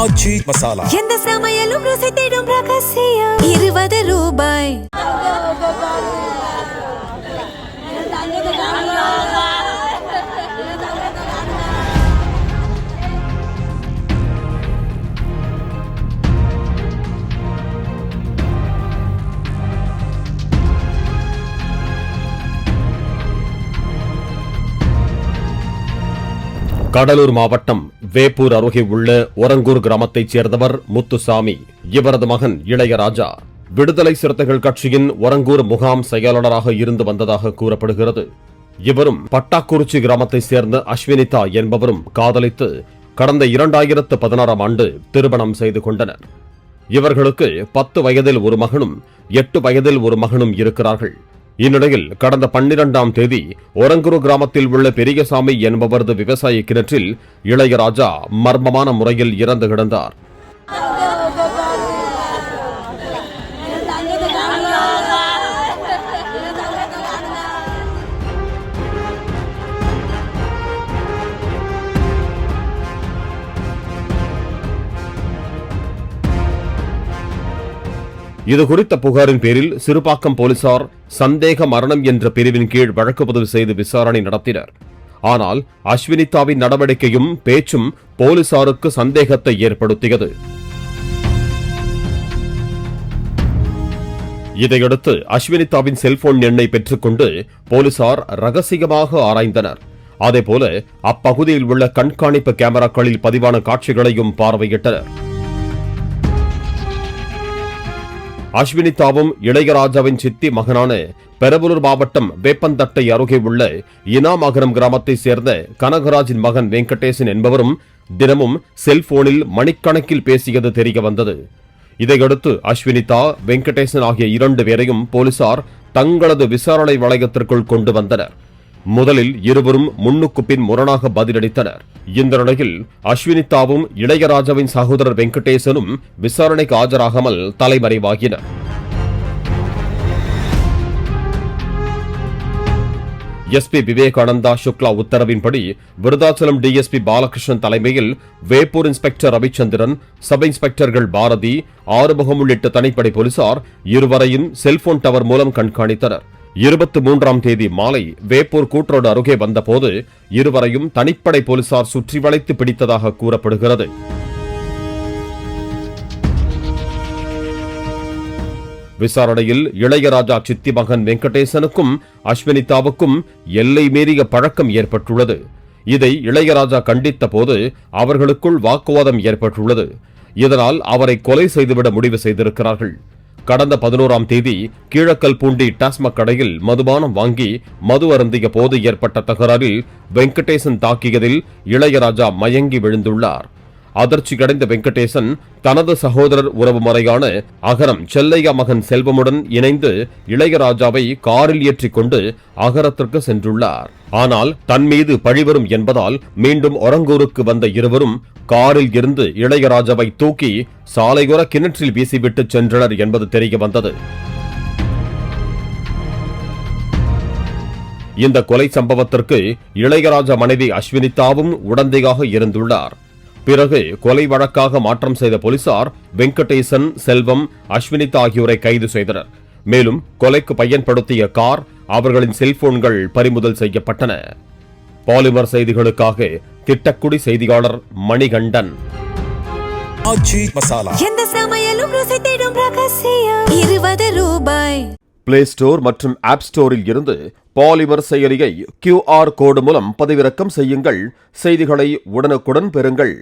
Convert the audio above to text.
ஆச்சி மசாலா. எந்த சமையலும் ருசி தேடும் ரகசியம். 20 ரூபாய். கடலூர் மாவட்டம் வேப்பூர் அருகே உள்ள ஒரங்கூர் கிராமத்தைச் சேர்ந்தவர் முத்துசாமி. இவரது மகன் இளையராஜா விடுதலை சிறுத்தைகள் கட்சியின் ஒரங்கூர் முகாம் செயலாளராக இருந்து வந்ததாக கூறப்படுகிறது. இவரும் பட்டாக்குறிச்சி கிராமத்தைச் சேர்ந்த அஸ்வினிதா என்பவரும் காதலித்து கடந்த 2016ஆம் ஆண்டு திருமணம் செய்து கொண்டனர். இவர்களுக்கு 10 வயதில் ஒரு மகனும் 8 வயதில் ஒரு மகனும் இருக்கிறார்கள். இந்நிலையில் கடந்த 12ஆம் தேதி ஒரங்கூர் கிராமத்தில் உள்ள பெரியசாமி என்பவரது விவசாய கிணற்றில் இளையராஜா மர்மமான முறையில் இறந்து கிடந்தார். இதுகுறித்த புகாரின் பேரில் சிறுபாக்கம் போலீசார் சந்தேக மரணம் என்ற பிரிவின் கீழ் வழக்கு பதிவு செய்து விசாரணை நடத்தினர். ஆனால் அஸ்வினிதாவின் நடவடிக்கையும் பேச்சும் போலீசாருக்கு சந்தேகத்தை ஏற்படுத்தியது. இதையடுத்து அஸ்வினிதாவின் செல்போன் எண்ணை பெற்றுக்கொண்டு போலீசார் ரகசியமாக ஆராய்ந்தனர். அதேபோல அப்பகுதியில் உள்ள கண்காணிப்பு கேமராக்களில் பதிவான காட்சிகளையும் பார்வையிட்டனர். அஸ்வினிதாவும் இளையராஜாவின் சித்தி மகனான பெரம்பலூர் மாவட்டம் வேப்பந்தட்டை அருகே உள்ள இனாமகரம் கிராமத்தைச் சேர்ந்த கனகராஜின் மகன் வெங்கடேசன் என்பவரும் தினமும் செல்போனில் மணிக்கணக்கில் பேசியது தெரிய வந்தது. இதையடுத்து அஸ்வினிதா, வெங்கடேசன் ஆகிய 2 பேரையும் போலீசார் தங்களது விசாரணை வளையத்திற்குள் கொண்டு வந்தனர். முதலில் இருவரும் முன்னுக்கு பின் முரணாக பதிலளித்தனர். இந்த நிலையில் அஸ்வினிதாவும் இளையராஜாவின் சகோதரர் வெங்கடேசனும் விசாரணைக்கு ஆஜராகாமல் தலைமறைவாகினர். எஸ்பி விவேகானந்தா சுக்லா உத்தரவின்படி விருதாச்சலம் டிஎஸ்பி பாலகிருஷ்ணன் தலைமையில் வேப்பூர் இன்ஸ்பெக்டர் ரவிச்சந்திரன், சப் இன்ஸ்பெக்டர்கள் பாரதி, ஆறுமுகம் உள்ளிட்ட தனிப்படை போலீசார் இருவரையும் செல்போன் டவர் மூலம் கண்காணித்தனர். 23ஆம் தேதி மாலை வேப்பூர் கூட்ரோடு அருகே வந்தபோது இருவரையும் தனிப்படை போலீசார் சுற்றி வளைத்து பிடித்ததாக கூறப்படுகிறது. விசாரணையில் இளையராஜா சித்தி மகன் வெங்கடேசனுக்கும் அஸ்வினிதாவுக்கும் எல்லை மீறிய பழக்கம் ஏற்பட்டுள்ளது. இதை இளையராஜா கண்டித்த போது அவர்களுக்குள் வாக்குவாதம் ஏற்பட்டுள்ளது. இதனால் அவரை கொலை செய்துவிட முடிவு செய்திருக்கிறார்கள். கடந்த 11ஆம் தேதி கீழக்கல்பூண்டி டாஸ்மாக் கடையில் மதுபானம் வாங்கி மது அருந்திய போது ஏற்பட்ட தகராறில் வெங்கடேசன் தாக்கியதில் இளையராஜா மயங்கி விழுந்துள்ளார். அதிர்ச்சியடைந்த வெங்கடேசன் தனது சகோதரர் உறவு முறையான அகரம் செல்லையா மகன் செல்வமுடன் இணைந்து இளையராஜாவை காரில் ஏற்றிக் கொண்டு அகரத்திற்கு சென்றுள்ளார். ஆனால் தன் மீது பழிவரும் என்பதால் மீண்டும் ஒரங்கூருக்கு வந்த இருவரும் காரில் இருந்து இளையராஜாவை தூக்கி சாலையோர கிணற்றில் வீசிவிட்டு சென்றனர் என்பது தெரிய வந்தது. இந்த கொலை சம்பவத்திற்கு இளையராஜா மனைவி அஸ்வினிதாவும் உடந்தையாக இருந்துள்ளார். பிறகு கொலை வழக்காக மாற்றம் செய்த போலீசார் வெங்கடேசன், செல்வம், அஸ்வினிதா ஆகியோரை கைது செய்தனர். மேலும் கொலைக்கு பயன்படுத்திய கார், அவர்களின் செல்போன்கள் பறிமுதல் செய்யப்பட்டன. பாலிமர் செய்திகளுக்காக திட்டக்குடி செய்தியாளர் மணிகண்டன். ஆச்சி மசாலா. எந்த சமையலும் ருசி தேடும் ரகசியம். 20 ரூபாய். பிளே ஸ்டோர் மற்றும் ஆப் ஸ்டோரில் இருந்து பாலிமர் செயலியை QR கோடு மூலம் பதிவிறக்கம் செய்யுங்கள். செய்திகளை உடனுக்குடன் பெறுங்கள்.